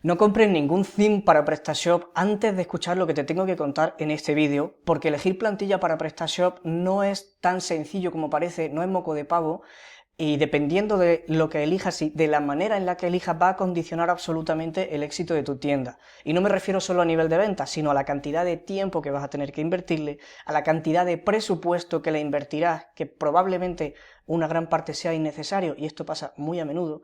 No compres ningún theme para PrestaShop antes de escuchar lo que te tengo que contar en este vídeo, porque elegir plantilla para PrestaShop no es tan sencillo como parece, no es moco de pavo, y dependiendo de lo que elijas y de la manera en la que elijas va a condicionar absolutamente el éxito de tu tienda. Y no me refiero solo a nivel de ventas, sino a la cantidad de tiempo que vas a tener que invertirle, a la cantidad de presupuesto que le invertirás, que probablemente una gran parte sea innecesario, y esto pasa muy a menudo.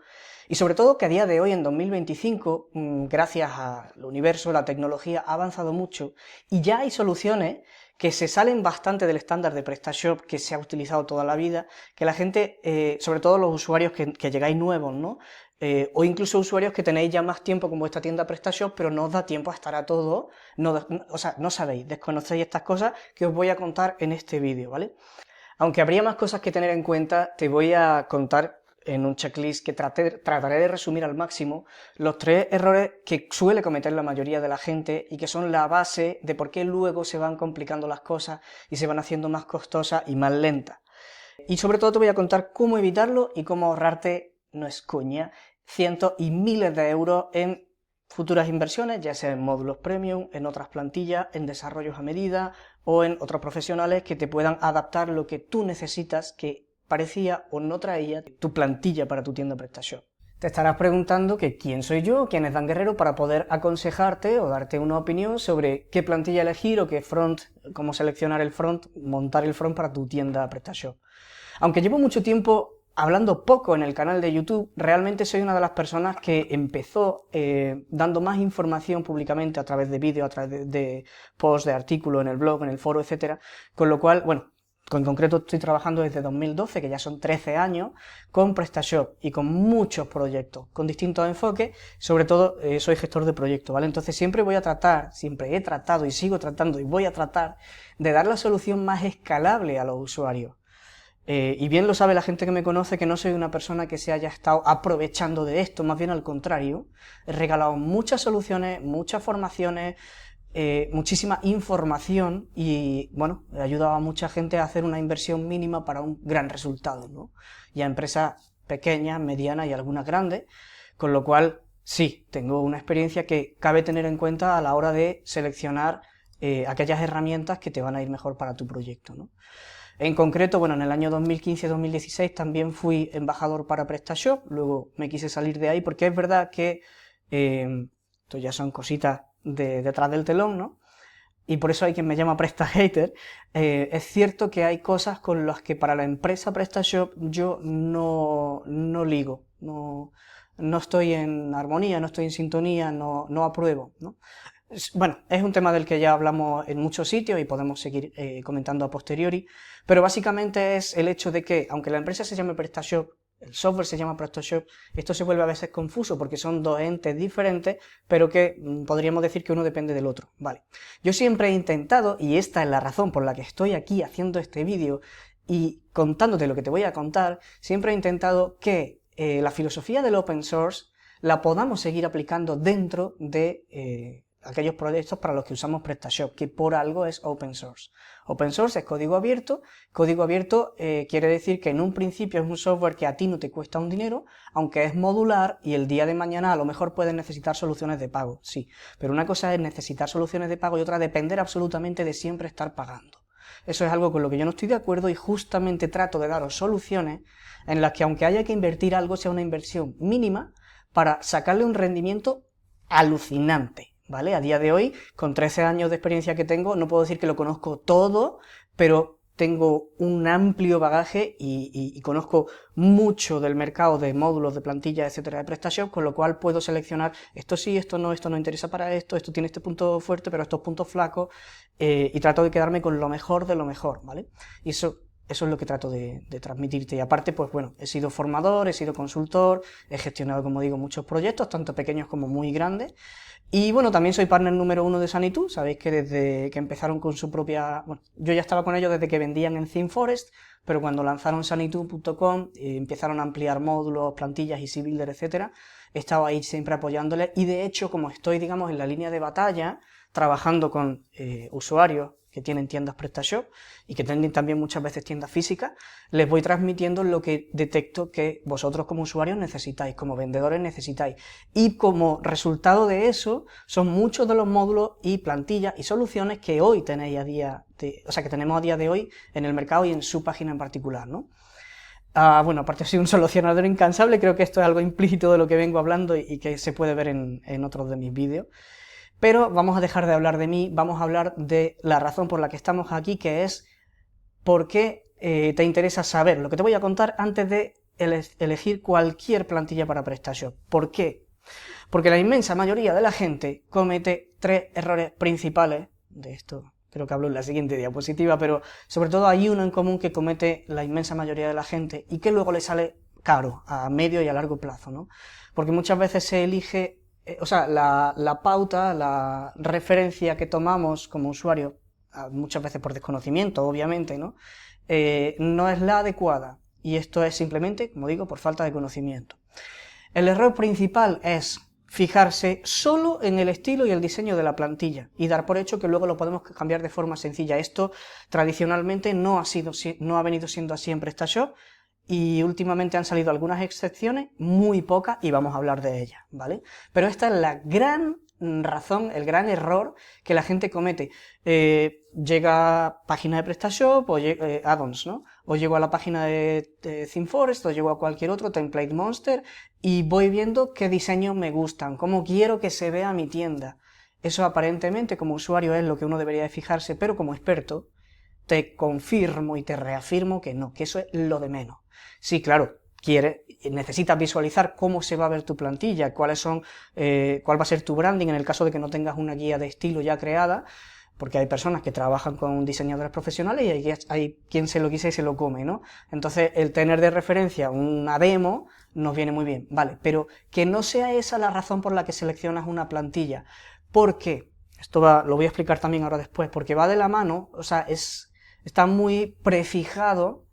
Y sobre todo que a día de hoy, en 2025, gracias al universo, la tecnología ha avanzado mucho, y ya hay soluciones que se salen bastante del estándar de PrestaShop que se ha utilizado toda la vida, que la gente, sobre todo los usuarios que llegáis nuevos, ¿no? O incluso usuarios que tenéis ya más tiempo con vuestra tienda PrestaShop, pero no os da tiempo a estar a todo, o sea, no sabéis, desconocéis estas cosas que os voy a contar en este vídeo, ¿vale? Aunque habría más cosas que tener en cuenta, te voy a contar en un checklist que trataré de resumir al máximo los 3 errores que suele cometer la mayoría de la gente y que son la base de por qué luego se van complicando las cosas y se van haciendo más costosas y más lentas. Y sobre todo te voy a contar cómo evitarlo y cómo ahorrarte, no es coña, cientos y miles de euros en futuras inversiones, ya sea en módulos premium, en otras plantillas, en desarrollos a medida o en otros profesionales que te puedan adaptar lo que tú necesitas, que parecía o no traía tu plantilla para tu tienda PrestaShop. Te estarás preguntando que quién soy yo, quién es Dan Guerrero, para poder aconsejarte o darte una opinión sobre qué plantilla elegir o qué front, cómo seleccionar el front, montar el front para tu tienda PrestaShop. Aunque llevo mucho tiempo hablando poco en el canal de YouTube, realmente soy una de las personas que empezó dando más información públicamente a través de vídeos, a través de posts, de artículos en el blog, en el foro, etcétera, con lo cual, bueno, en concreto estoy trabajando desde 2012, que ya son 13 años, con PrestaShop y con muchos proyectos, con distintos enfoques, sobre todo soy gestor de proyectos, ¿vale? Entonces siempre he tratado y sigo tratando y voy a tratar de dar la solución más escalable a los usuarios. Y bien lo sabe la gente que me conoce que no soy una persona que se haya estado aprovechando de esto, más bien al contrario, he regalado muchas soluciones, muchas formaciones, muchísima información y, bueno, he ayudado a mucha gente a hacer una inversión mínima para un gran resultado, ¿no? Y a empresas pequeñas, medianas y algunas grandes, con lo cual, sí, tengo una experiencia que cabe tener en cuenta a la hora de seleccionar aquellas herramientas que te van a ir mejor para tu proyecto, ¿no? En concreto, bueno, en el año 2015-2016 también fui embajador para PrestaShop, luego me quise salir de ahí porque es verdad que esto ya son cositas detrás del telón, ¿no? Y por eso hay quien me llama PrestaHater. Es cierto que hay cosas con las que para la empresa PrestaShop yo no ligo, no estoy en armonía, no estoy en sintonía, no apruebo, ¿no? Bueno, es un tema del que ya hablamos en muchos sitios y podemos seguir comentando a posteriori, pero básicamente es el hecho de que, aunque la empresa se llame PrestaShop, el software se llama PrestaShop, esto se vuelve a veces confuso porque son dos entes diferentes, pero que podríamos decir que uno depende del otro. Vale. Yo siempre he intentado, y esta es la razón por la que estoy aquí haciendo este vídeo y contándote lo que te voy a contar, siempre he intentado que la filosofía del open source la podamos seguir aplicando dentro de aquellos proyectos para los que usamos PrestaShop, que por algo es open source. Open source es código abierto. Código abierto quiere decir que en un principio es un software que a ti no te cuesta un dinero, aunque es modular y el día de mañana a lo mejor puedes necesitar soluciones de pago, sí. Pero una cosa es necesitar soluciones de pago y otra depender absolutamente de siempre estar pagando. Eso es algo con lo que yo no estoy de acuerdo y justamente trato de daros soluciones en las que aunque haya que invertir algo sea una inversión mínima para sacarle un rendimiento alucinante. ¿Vale? A día de hoy, con 13 años de experiencia que tengo, no puedo decir que lo conozco todo, pero tengo un amplio bagaje y conozco mucho del mercado de módulos, de plantillas, etcétera, de PrestaShop, con lo cual puedo seleccionar esto sí, esto no interesa para esto tiene este punto fuerte, pero estos puntos flacos, y trato de quedarme con lo mejor de lo mejor, ¿vale? Y eso es lo que trato de transmitirte. Y aparte, pues bueno, he sido formador, he sido consultor, he gestionado, como digo, muchos proyectos, tanto pequeños como muy grandes. Y bueno, también soy partner número 1 de Sanitu. Sabéis que desde que empezaron con su propia... Bueno, yo ya estaba con ellos desde que vendían en ThemeForest, pero cuando lanzaron Sanitu.com empezaron a ampliar módulos, plantillas, Easy Builder, etcétera, he estado ahí siempre apoyándoles y de hecho, como estoy, digamos, en la línea de batalla, trabajando con usuarios que tienen tiendas PrestaShop y que tienen también muchas veces tiendas físicas, les voy transmitiendo lo que detecto que vosotros como usuarios necesitáis, como vendedores necesitáis. Y como resultado de eso, son muchos de los módulos y plantillas y soluciones que hoy tenéis que tenemos a día de hoy en el mercado y en su página en particular, ¿no? Bueno, aparte de ser un solucionador incansable, creo que esto es algo implícito de lo que vengo hablando y que se puede ver en otros de mis vídeos. Pero vamos a dejar de hablar de mí, vamos a hablar de la razón por la que estamos aquí, que es por qué te interesa saber lo que te voy a contar antes de elegir cualquier plantilla para PrestaShop. ¿Por qué? Porque la inmensa mayoría de la gente comete 3 errores principales, de esto creo que hablo en la siguiente diapositiva, pero sobre todo hay uno en común que comete la inmensa mayoría de la gente y que luego le sale caro a medio y a largo plazo, ¿no? Porque muchas veces se elige, la pauta, la referencia que tomamos como usuario, muchas veces por desconocimiento, obviamente, ¿no? No es la adecuada, y esto es simplemente, como digo, por falta de conocimiento. El error principal es fijarse solo en el estilo y el diseño de la plantilla y dar por hecho que luego lo podemos cambiar de forma sencilla. Esto tradicionalmente no ha venido siendo así en PrestaShop y últimamente han salido algunas excepciones, muy pocas, y vamos a hablar de ellas, ¿vale? Pero esta es la gran razón, el gran error que la gente comete. Llega a página de PrestaShop o add-ons, ¿no? O llego a la página de ThemeForest o llego a cualquier otro, Template Monster, y voy viendo qué diseños me gustan, cómo quiero que se vea mi tienda. Eso aparentemente como usuario es lo que uno debería de fijarse, pero como experto te confirmo y te reafirmo que no, que eso es lo de menos. Sí, claro, necesitas visualizar cómo se va a ver tu plantilla, cuál va a ser tu branding en el caso de que no tengas una guía de estilo ya creada, porque hay personas que trabajan con diseñadores profesionales y hay quien se lo quise y se lo come, ¿no? Entonces, el tener de referencia una demo nos viene muy bien, vale, pero que no sea esa la razón por la que seleccionas una plantilla. ¿Por qué? Lo voy a explicar también ahora después, porque va de la mano, está muy prefijado.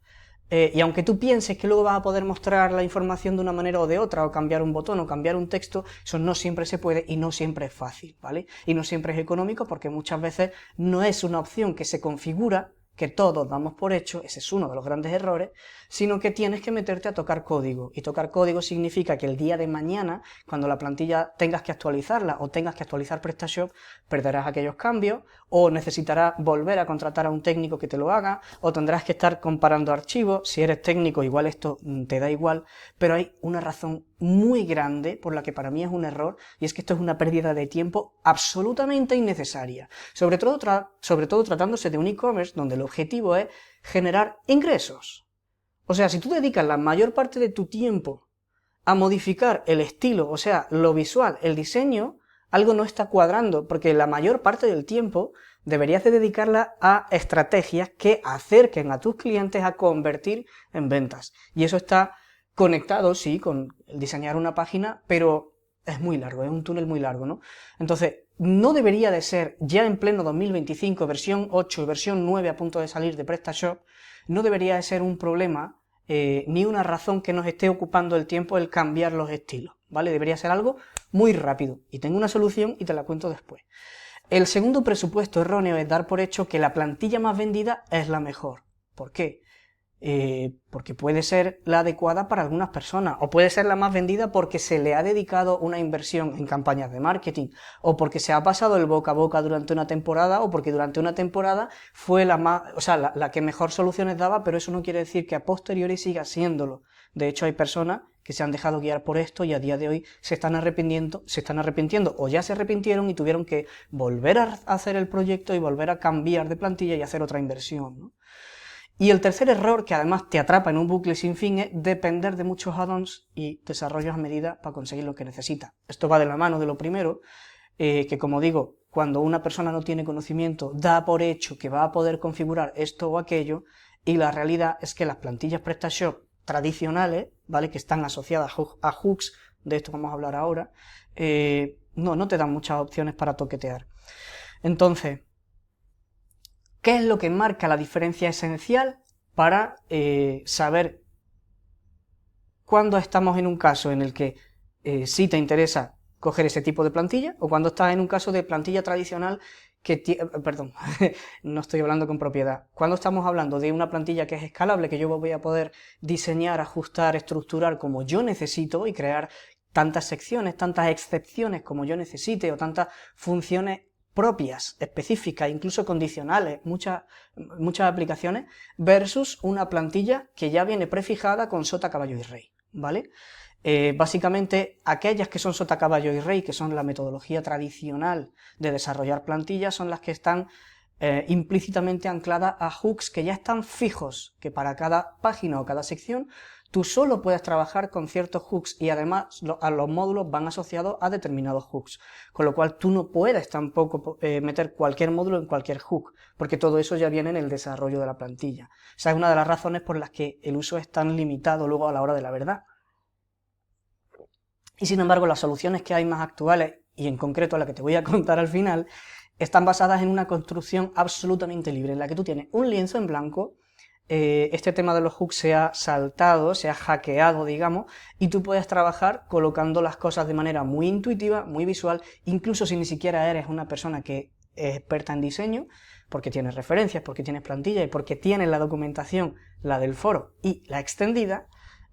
Y aunque tú pienses que luego vas a poder mostrar la información de una manera o de otra, o cambiar un botón o cambiar un texto, eso no siempre se puede y no siempre es fácil, ¿vale? Y no siempre es económico porque muchas veces no es una opción que se configura, que todos damos por hecho, ese es uno de los grandes errores, sino que tienes que meterte a tocar código. Y tocar código significa que el día de mañana, cuando la plantilla tengas que actualizarla o tengas que actualizar PrestaShop, perderás aquellos cambios, o necesitarás volver a contratar a un técnico que te lo haga, o tendrás que estar comparando archivos. Si eres técnico, igual esto te da igual, pero hay una razón muy grande por la que para mí es un error, y es que esto es una pérdida de tiempo absolutamente innecesaria, sobre todo tratándose de un e-commerce donde el objetivo es generar ingresos. O sea, si tú dedicas la mayor parte de tu tiempo a modificar el estilo, o sea, lo visual, el diseño, algo no está cuadrando, porque la mayor parte del tiempo deberías de dedicarla a estrategias que acerquen a tus clientes a convertir en ventas. Y eso está conectado, sí, con el diseñar una página, pero es muy largo, es un túnel muy largo, ¿no? Entonces, no debería de ser, ya en pleno 2025, versión 8 y versión 9 a punto de salir de PrestaShop, no debería de ser un problema ni una razón que nos esté ocupando el tiempo el cambiar los estilos, ¿vale? Debería ser algo muy rápido, y tengo una solución y te la cuento después. El segundo presupuesto erróneo es dar por hecho que la plantilla más vendida es la mejor. ¿Por qué? Porque puede ser la adecuada para algunas personas, o puede ser la más vendida porque se le ha dedicado una inversión en campañas de marketing, o porque se ha pasado el boca a boca durante una temporada, o porque durante una temporada fue la que mejor soluciones daba, pero eso no quiere decir que a posteriori siga siéndolo. De hecho, hay personas que se han dejado guiar por esto y a día de hoy se están arrepintiendo, o ya se arrepintieron y tuvieron que volver a hacer el proyecto y volver a cambiar de plantilla y hacer otra inversión, ¿no? Y el tercer error, que además te atrapa en un bucle sin fin, es depender de muchos add-ons y desarrollos a medida para conseguir lo que necesita. Esto va de la mano de lo primero, que como digo, cuando una persona no tiene conocimiento, da por hecho que va a poder configurar esto o aquello, y la realidad es que las plantillas PrestaShop tradicionales, ¿vale?, que están asociadas a hooks, de esto vamos a hablar ahora, no te dan muchas opciones para toquetear. Entonces, ¿qué es lo que marca la diferencia esencial para saber cuándo estamos en un caso en el que sí te interesa coger ese tipo de plantilla, o cuando estás en un caso de plantilla tradicional perdón, no estoy hablando con propiedad. Cuando estamos hablando de una plantilla que es escalable, que yo voy a poder diseñar, ajustar, estructurar como yo necesito y crear tantas secciones, tantas excepciones como yo necesite, o tantas funciones propias, específicas, incluso condicionales, muchas aplicaciones, versus una plantilla que ya viene prefijada con sota, caballo y rey, ¿vale? Básicamente, aquellas que son sota, caballo y rey, que son la metodología tradicional de desarrollar plantillas, son las que están implícitamente ancladas a hooks que ya están fijos, que para cada página o cada sección tú solo puedes trabajar con ciertos hooks y además los módulos van asociados a determinados hooks, con lo cual tú no puedes tampoco meter cualquier módulo en cualquier hook, porque todo eso ya viene en el desarrollo de la plantilla. O sea, es una de las razones por las que el uso es tan limitado luego a la hora de la verdad. Y sin embargo, las soluciones que hay más actuales, y en concreto la que te voy a contar al final, están basadas en una construcción absolutamente libre, en la que tú tienes un lienzo en blanco, este tema de los hooks se ha saltado, se ha hackeado, digamos, y tú puedes trabajar colocando las cosas de manera muy intuitiva, muy visual, incluso si ni siquiera eres una persona que es experta en diseño, porque tienes referencias, porque tienes plantilla y porque tienes la documentación, la del foro y la extendida.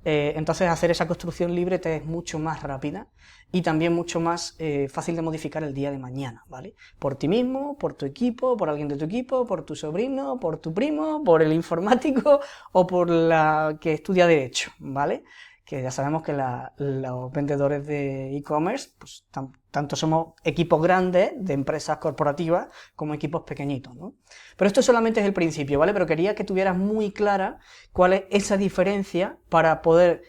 Entonces hacer esa construcción libre te es mucho más rápida y también mucho más fácil de modificar el día de mañana, ¿vale? Por ti mismo, por tu equipo, por alguien de tu equipo, por tu sobrino, por tu primo, por el informático o por la que estudia Derecho, ¿vale? Que ya sabemos que los vendedores de e-commerce, pues tanto somos equipos grandes de empresas corporativas como equipos pequeñitos, ¿no? Pero esto solamente es el principio, ¿vale? Pero quería que tuvieras muy clara cuál es esa diferencia para poder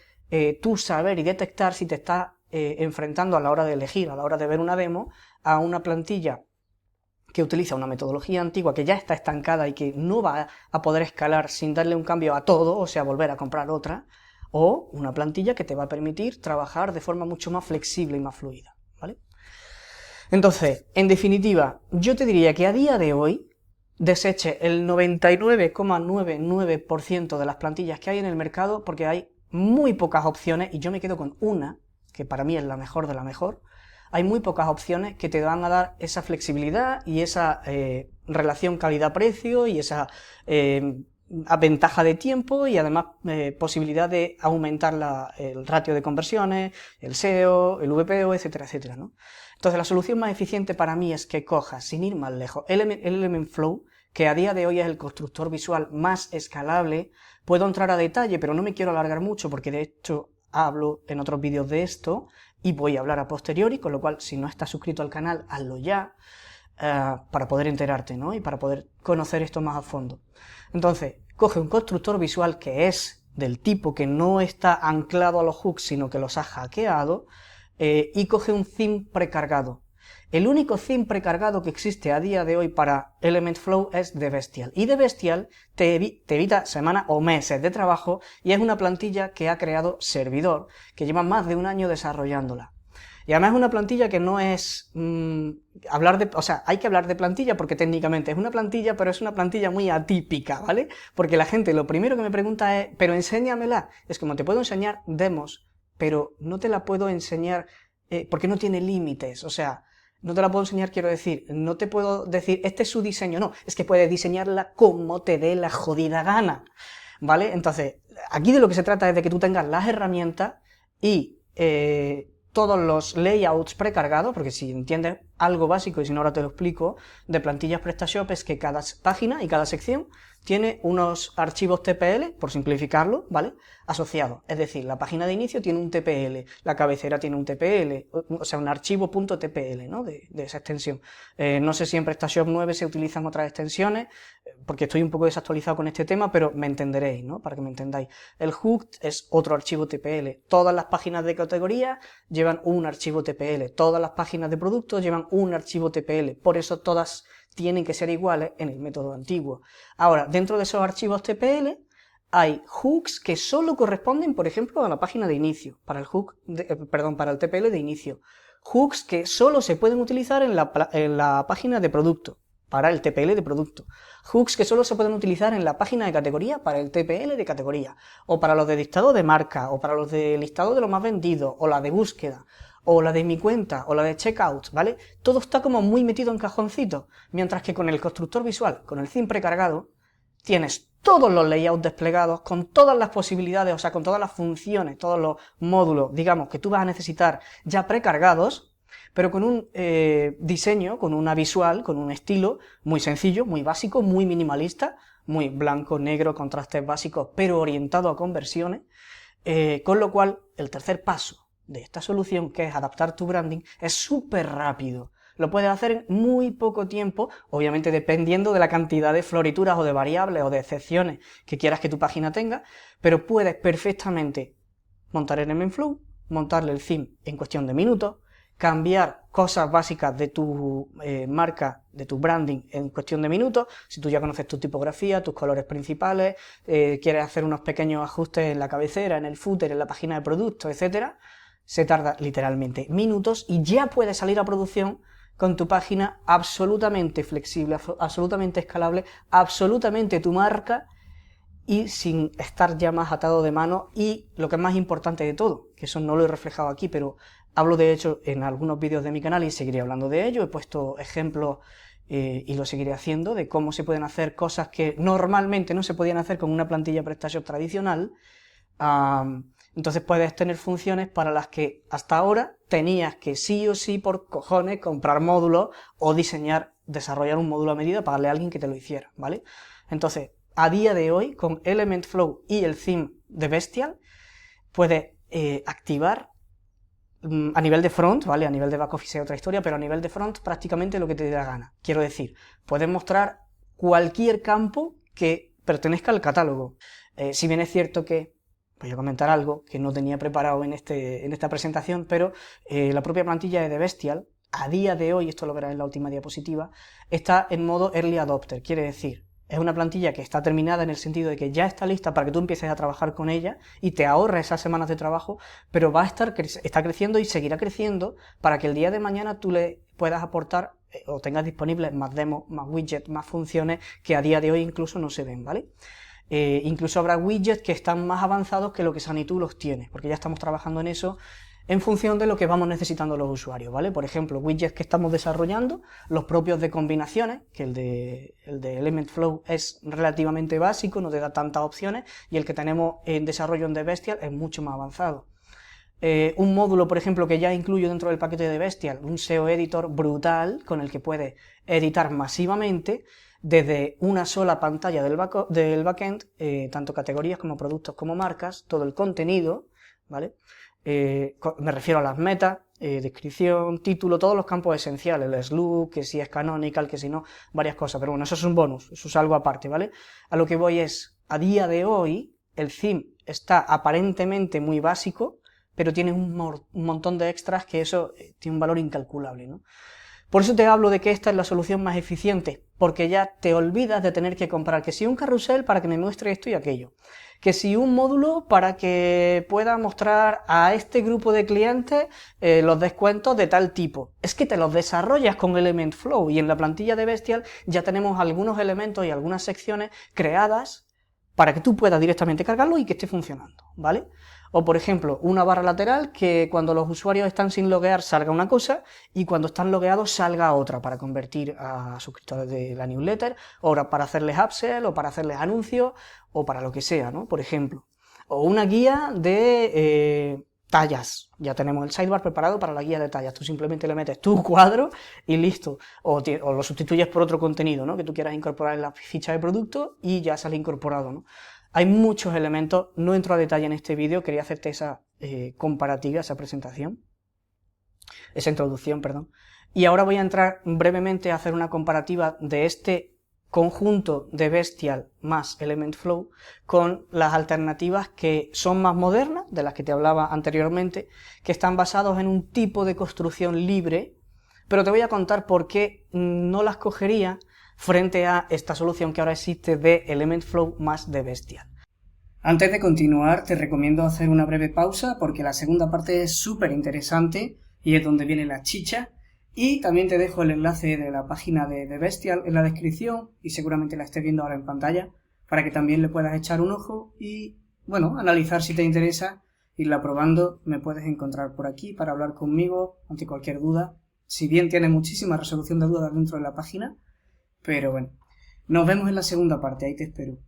tú saber y detectar si te estás enfrentando a la hora de elegir, a la hora de ver una demo, a una plantilla que utiliza una metodología antigua que ya está estancada y que no va a poder escalar sin darle un cambio a todo, o sea, volver a comprar otra, o una plantilla que te va a permitir trabajar de forma mucho más flexible y más fluida, ¿vale? Entonces, en definitiva, yo te diría que a día de hoy deseche el 99,99% de las plantillas que hay en el mercado porque hay muy pocas opciones y yo me quedo con una, que para mí es la mejor de la mejor. Hay muy pocas opciones que te van a dar esa flexibilidad y esa relación calidad-precio y esa a ventaja de tiempo y además posibilidad de aumentar el ratio de conversiones, el SEO, el VPO, etcétera, etcétera, ¿no? Entonces la solución más eficiente para mí es que cojas, sin ir más lejos, el Elementflow, que a día de hoy es el constructor visual más escalable. Puedo entrar a detalle, pero no me quiero alargar mucho porque de hecho hablo en otros vídeos de esto y voy a hablar a posteriori, con lo cual si no estás suscrito al canal, hazlo ya, para poder enterarte, ¿no? Y para poder conocer esto más a fondo. Entonces, coge un constructor visual que es del tipo que no está anclado a los hooks, sino que los ha hackeado, y coge un theme precargado. El único theme precargado que existe a día de hoy para Elementflow es The Bestial, y The Bestial te evita semanas o meses de trabajo, y es una plantilla que ha creado Servidor, que lleva más de un año desarrollándola. Y además es una plantilla que no es hay que hablar de plantilla porque técnicamente es una plantilla, pero es una plantilla muy atípica, ¿vale? Porque la gente lo primero que me pregunta es, pero enséñamela. Es como te puedo enseñar demos, pero no te la puedo enseñar porque no tiene límites, o sea, no te la puedo enseñar, quiero decir, no te puedo decir, este es su diseño, no, es que puedes diseñarla como te dé la jodida gana, ¿vale? Entonces, aquí de lo que se trata es de que tú tengas las herramientas y todos los layouts precargados, porque si entiendes algo básico, y si no ahora te lo explico, de plantillas PrestaShop es que cada página y cada sección tiene unos archivos TPL, por simplificarlo, ¿vale?, asociados. Es decir, la página de inicio tiene un TPL, la cabecera tiene un TPL, o sea, un archivo .tpl, ¿no?, de esa extensión. No sé si en PrestaShop 9 se utilizan otras extensiones, porque estoy un poco desactualizado con este tema, pero me entenderéis, ¿no?, para que me entendáis. El hook es otro archivo TPL. Todas las páginas de categoría llevan un archivo TPL. Todas las páginas de productos llevan un archivo TPL. Por eso todas tienen que ser iguales en el método antiguo. Ahora, dentro de esos archivos TPL hay hooks que solo corresponden, por ejemplo, a la página de inicio, para el TPL de inicio. Hooks que solo se pueden utilizar en la página de producto, para el TPL de producto. Hooks que solo se pueden utilizar en la página de categoría para el TPL de categoría, o para los de listado de marca, o para los de listado de lo más vendido, o la de búsqueda, o la de mi cuenta, o la de checkout, ¿vale? Todo está como muy metido en cajoncitos, mientras que con el constructor visual, con el theme precargado, tienes todos los layouts desplegados, con todas las posibilidades, o sea, con todas las funciones, todos los módulos, digamos, que tú vas a necesitar ya precargados, pero con un diseño, con una visual, con un estilo muy sencillo, muy básico, muy minimalista, muy blanco, negro, contrastes básicos, pero orientado a conversiones, con lo cual el tercer paso de esta solución, que es adaptar tu branding, es súper rápido. Lo puedes hacer en muy poco tiempo, obviamente dependiendo de la cantidad de florituras o de variables o de excepciones que quieras que tu página tenga, pero puedes perfectamente montar el Elementflow, montarle el theme en cuestión de minutos, cambiar cosas básicas de tu marca, de tu branding en cuestión de minutos. Si tú ya conoces tu tipografía, tus colores principales, quieres hacer unos pequeños ajustes en la cabecera, en el footer, en la página de producto, etcétera, se tarda literalmente minutos y ya puedes salir a producción con tu página absolutamente flexible, absolutamente escalable, absolutamente tu marca y sin estar ya más atado de mano. Y lo que es más importante de todo, que eso no lo he reflejado aquí, pero hablo de hecho en algunos vídeos de mi canal y seguiré hablando de ello, he puesto ejemplos y lo seguiré haciendo, de cómo se pueden hacer cosas que normalmente no se podían hacer con una plantilla PrestaShop tradicional. Entonces puedes tener funciones para las que hasta ahora tenías que sí o sí por cojones comprar módulos o desarrollar un módulo a medida, pagarle a alguien que te lo hiciera, ¿vale? Entonces, a día de hoy, con Elementflow y el theme de Bestial, puedes activar a nivel de front, ¿vale? A nivel de back office es otra historia, pero a nivel de front prácticamente lo que te dé la gana. Quiero decir, puedes mostrar cualquier campo que pertenezca al catálogo. Si bien es cierto que voy a comentar algo que no tenía preparado en esta presentación, pero la propia plantilla de Bestial, a día de hoy, esto lo verás en la última diapositiva, está en modo Early Adopter, quiere decir, es una plantilla que está terminada en el sentido de que ya está lista para que tú empieces a trabajar con ella y te ahorres esas semanas de trabajo, pero está creciendo y seguirá creciendo para que el día de mañana tú le puedas aportar o tengas disponibles más demos, más widgets, más funciones que a día de hoy incluso no se ven, ¿vale? Incluso habrá widgets que están más avanzados que lo que Sanitú los tiene, porque ya estamos trabajando en eso en función de lo que vamos necesitando los usuarios, ¿vale? Por ejemplo, widgets que estamos desarrollando, los propios de combinaciones, que el de Elementflow es relativamente básico, no te da tantas opciones, y el que tenemos en desarrollo en The Bestial es mucho más avanzado. Un módulo, por ejemplo, que ya incluyo dentro del paquete de Bestial, un SEO Editor brutal, con el que puedes editar masivamente, desde una sola pantalla del backend, tanto categorías como productos como marcas, todo el contenido, ¿vale? Me refiero a las metas, descripción, título, todos los campos esenciales, el slug, que si es canonical, que si no, varias cosas, pero bueno, eso es un bonus, eso es algo aparte, ¿vale? A lo que voy es, a día de hoy, el theme está aparentemente muy básico, pero tiene un montón de extras que eso tiene un valor incalculable, ¿no? Por eso te hablo de que esta es la solución más eficiente, porque ya te olvidas de tener que comprar que si un carrusel para que me muestre esto y aquello, que si un módulo para que pueda mostrar a este grupo de clientes los descuentos de tal tipo. Es que te los desarrollas con Elementflow y en la plantilla de Bestial ya tenemos algunos elementos y algunas secciones creadas para que tú puedas directamente cargarlo y que esté funcionando, ¿vale? O por ejemplo, una barra lateral que cuando los usuarios están sin loguear salga una cosa y cuando están logueados salga otra para convertir a suscriptores de la newsletter, o para hacerles upsell, o para hacerles anuncios, o para lo que sea, ¿no? Por ejemplo. O una guía de tallas. Ya tenemos el sidebar preparado para la guía de tallas. Tú simplemente le metes tu cuadro y listo. O lo sustituyes por otro contenido, ¿no? Que tú quieras incorporar en la ficha de producto y ya sale incorporado, ¿no? Hay muchos elementos, no entro a detalle en este vídeo, quería hacerte esa comparativa, esa introducción, perdón. Y ahora voy a entrar brevemente a hacer una comparativa de este conjunto de Bestial más Elementflow con las alternativas que son más modernas, de las que te hablaba anteriormente, que están basados en un tipo de construcción libre, pero te voy a contar por qué no las cogería frente a esta solución que ahora existe de Elementflow más de Bestial. Antes de continuar, te recomiendo hacer una breve pausa porque la segunda parte es súper interesante y es donde viene la chicha. Y también te dejo el enlace de la página de Bestial en la descripción y seguramente la estés viendo ahora en pantalla para que también le puedas echar un ojo y, bueno, analizar si te interesa irla probando. Me puedes encontrar por aquí para hablar conmigo ante cualquier duda. Si bien tiene muchísima resolución de dudas dentro de la página, pero bueno. Nos vemos en la segunda parte, ahí te espero.